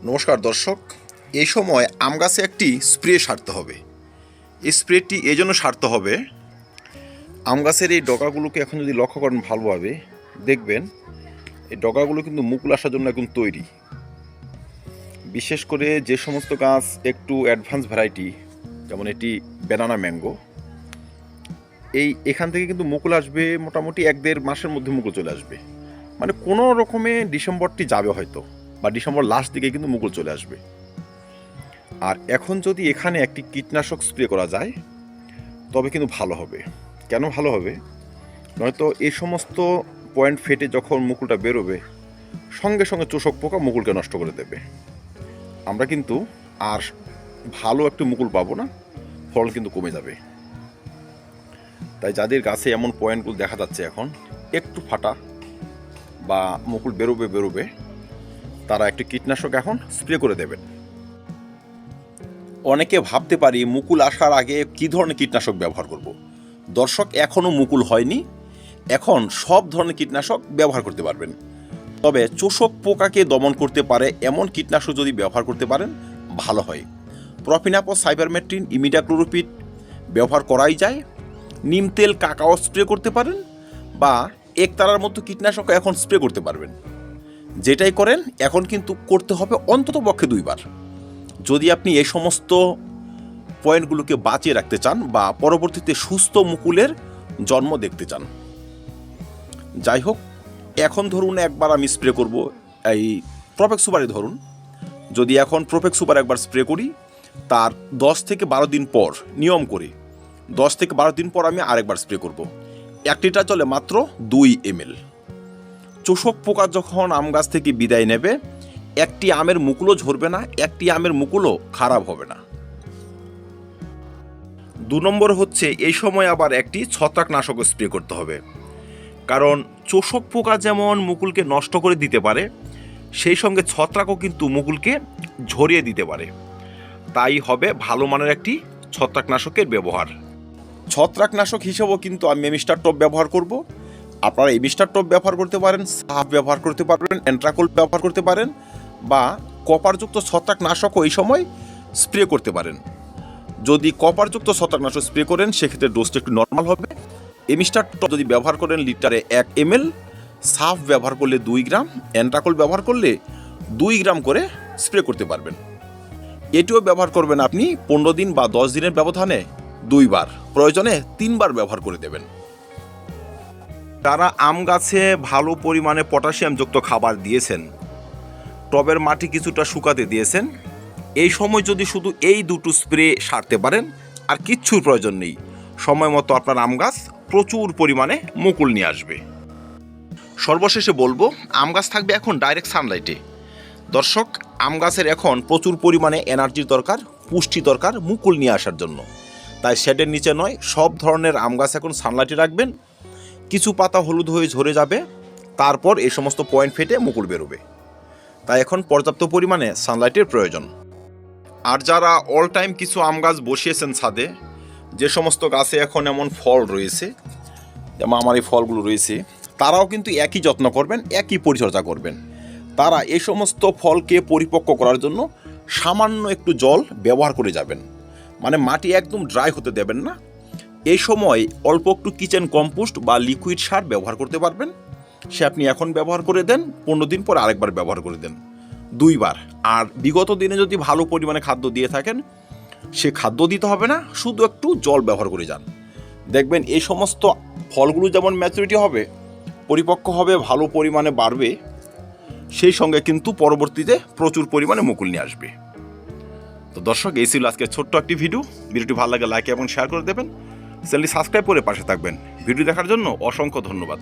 নমস্কার দর্শক, এই সময় আম গাছে একটি স্প্রে সারতে হবে। এই স্প্রেটি এই জন্য সারতে হবে, আম গাছের এই ডগাগুলোকে এখন যদি লক্ষ্য করেন ভালোভাবে দেখবেন এই ডগাগুলো কিন্তু মুকুল আসার জন্য এখন তৈরি। বিশেষ করে যে সমস্ত গাছ একটু অ্যাডভান্স ভ্যারাইটি, যেমন এটি ব্যানানা ম্যাঙ্গো, এখান থেকে কিন্তু মুকুল আসবে মোটামুটি 1-1.5 মাসের মধ্যে মুকুল চলে আসবে। মানে কোনো রকমে ডিসেম্বরটি যাবে হয়তো, বা ডিসেম্বর লাস্ট দিকে কিন্তু মুকুল চলে আসবে। আর এখন যদি এখানে একটি কীটনাশক স্প্রে করা যায় তবে কিন্তু ভালো হবে। কেন ভালো হবে? নয়তো এই সমস্ত পয়েন্ট ফেটে যখন মুকুলটা বেরোবে সঙ্গে সঙ্গে চোষক পোকা মুকুলকে নষ্ট করে দেবে। আমরা কিন্তু আর ভালো একটু মুকুল পাবো না, ফলন কিন্তু কমে যাবে। তাই যাদের গাছে এমন পয়েন্টগুলো দেখা যাচ্ছে এখন একটু ফাটা বা মুকুল বেরোবে তারা একটু কীটনাশক এখন স্প্রে করে দেবেন। অনেকে ভাবতে পারি মুকুল আসার আগে কী ধরনের কীটনাশক ব্যবহার করব। দর্শক, এখনও মুকুল হয়নি, এখন সব ধরনের কীটনাশক ব্যবহার করতে পারবেন। তবে চোষক পোকাকে দমন করতে পারে এমন কীটনাশক যদি ব্যবহার করতে পারেন ভালো হয়। প্রপিনাপস, সাইবারমেট্রিন, ইমিডাক্লোরোপিড ব্যবহার করাই যায়। নিম তেল, কাকাও স্প্রে করতে পারেন, বা একতারার মতো কীটনাশক এখন স্প্রে করতে পারবেন। যেটাই করেন এখন কিন্তু করতে হবে অন্তত পক্ষে 2 বার, যদি আপনি এই সমস্ত পয়েন্টগুলোকে বাঁচিয়ে রাখতে চান বা পরবর্তীতে সুস্থ মুকুলের জন্ম দেখতে চান। যাই হোক, এখন ধরুন একবার আমি স্প্রে করব এই প্রোপেক্স সুপারে। ধরুন যদি এখন প্রোপেক্স সুপার একবার স্প্রে করি, তার 10 থেকে 12 দিন পর নিয়ম করে 10 থেকে 12 দিন পর আমি আরেকবার স্প্রে করব। 1 লিটার জলে মাত্র 2 ml। চোষক পোকা যখন আম গাছ থেকে বিদায় নেবে, একটি আমের মুকুলও ঝরবে না, একটি আমের মুকুলও খারাপ হবে না। 2 নম্বর হচ্ছে এই সময় আবার একটি ছত্রাকনাশক স্প্রে করতে হবে। কারণ চোষক পোকা যেমন মুকুলকে নষ্ট করে দিতে পারে, সেই সঙ্গে ছত্রাকও কিন্তু মুকুলকে ঝরিয়ে দিতে পারে। তাই হবে ভালো মানের একটি ছত্রাকনাশকের ব্যবহার। ছত্রাকনাশক হিসেবেও কিন্তু আমি মিস্টার টপ ব্যবহার করব। আপনারা এই মিস্টার টপ ব্যবহার করতে পারেন, সাফ ব্যবহার করতে পারবেন, অ্যান্ট্রাকোল ব্যবহার করতে পারেন, বা কপারযুক্ত ছত্রাকনাশকও এই সময় স্প্রে করতে পারেন। যদি কপারযুক্ত ছত্রাকনাশক স্প্রে করেন সেক্ষেত্রে ডোজটা একটু নর্মাল হবে। এই মিস্টার টপ যদি ব্যবহার করেন লিটারে 1 ml, সাফ ব্যবহার করলে 2 গ্রাম, অ্যান্ট্রাকোল ব্যবহার করলে 2 গ্রাম করে স্প্রে করতে পারবেন। এটিও ব্যবহার করবেন আপনি 15 দিন বা 10 দিনের ব্যবধানে 2 বার, প্রয়োজনে 3 বার ব্যবহার করে দেবেন। তারা আম গাছে ভালো পরিমাণে পটাশিয়ামযুক্ত খাবার দিয়েছেন, টবের মাটি কিছুটা শুকাতে দিয়েছেন, এই সময় যদি শুধু এই 2টো স্প্রে সারতে পারেন আর কিচ্ছুর প্রয়োজন নেই, সময় মতো আপনার আম গাছ প্রচুর পরিমাণে মুকুল নিয়ে আসবে। সর্বশেষে বলবো, আম গাছ থাকবে এখন ডাইরেক্ট সানলাইটে। দর্শক, আম গাছের এখন প্রচুর পরিমাণে এনার্জির দরকার, পুষ্টি দরকার মুকুল নিয়ে আসার জন্য। তাই শেডের নিচে নয়, সব ধরনের আম গাছ এখন সানলাইটে রাখবেন। কিছু পাতা হলুদ হয়ে ঝরে যাবে, তারপর এই সমস্ত পয়েন্ট ফেটে মুকুল বেরোবে। তাই এখন পর্যাপ্ত পরিমাণে সানলাইটের প্রয়োজন। আর যারা অল টাইম কিছু আম গাছ বসিয়েছেন ছাদে, যে সমস্ত গাছে এখন এমন ফল রয়েছে, যেমন আমার এই ফলগুলো রয়েছে, তারাও কিন্তু একই যত্ন করবেন, একই পরিচর্যা করবেন। তারা এই সমস্ত ফলকে পরিপক্ক করার জন্য সামান্য একটু জল ব্যবহার করে যাবেন। মানে মাটি একদম ড্রাই হতে দেবেন না। এই সময় অল্প একটু কিচেন কম্পোস্ট বা লিকুইড সার ব্যবহার করতে পারবেন। সে আপনি এখন ব্যবহার করে দেন, 15 দিন পর আরেকবার ব্যবহার করে দেন, 2 বার। আর বিগত দিনে যদি ভালো পরিমাণে খাদ্য দিয়ে থাকেন, সে খাদ্য দিতে হবে না, শুধু একটু জল ব্যবহার করে যান। দেখবেন এই সমস্ত ফলগুলো যেমন ম্যাচুরিটি হবে, পরিপক্ক হবে, ভালো পরিমাণে বাড়বে, সেই সঙ্গে কিন্তু পরবর্তীতে প্রচুর পরিমাণে মুকুল নিয়ে আসবে। তো দর্শক, এই ছিল আজকে ছোট্ট একটি ভিডিওটি ভালো লাগে লাইক এবং শেয়ার করে দেবেন। চ্যানেলটি সাবস্ক্রাইব করে পাশে থাকবেন। ভিডিও দেখার জন্য অসংখ্য ধন্যবাদ।